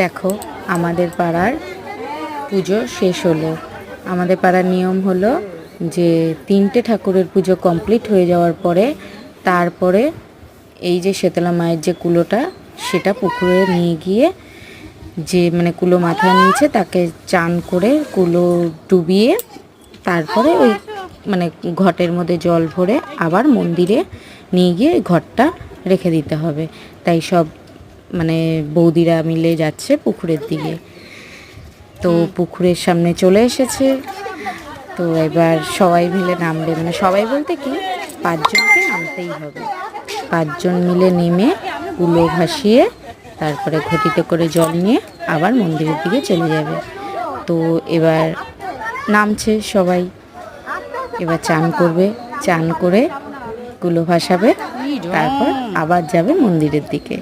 দেখো আমাদের পাড়ার পুজো শেষ হলো। আমাদের পাড়ার নিয়ম হলো যে 3টে ঠাকুরের পুজো কমপ্লিট হয়ে যাওয়ার পরে তারপরে এই যে শীতলা মায়ের যে কুলোটা সেটা পুকুরে নিয়ে গিয়ে যে মানে কুলো মাথায় নিয়েছে তাকে চান করে কুলো ডুবিয়ে তারপরে ওই মানে ঘটের মধ্যে জল ভরে আবার মন্দিরে নিয়ে গিয়ে ঘটটা রেখে দিতে হবে। তাই সব মানে বৌদিরা মিলে যাচ্ছে পুকুরের দিকে। তো পুকুরের সামনে চলে এসেছে। তো এবার সবাই মিলে নামবে, মানে সবাই বলতে কি 5 জনকে নামতেই হবে। 5 জন মিলে নেমে কুলো ভাসিয়ে তারপরে ঘটিতে করে জল নিয়ে আবার মন্দিরের দিকে চলে যাবে। তো এবার নামছে সবাই, এবার চান করবে, চান করে কুলো ভাসাবে, তারপর আবার যাবে মন্দিরের দিকে।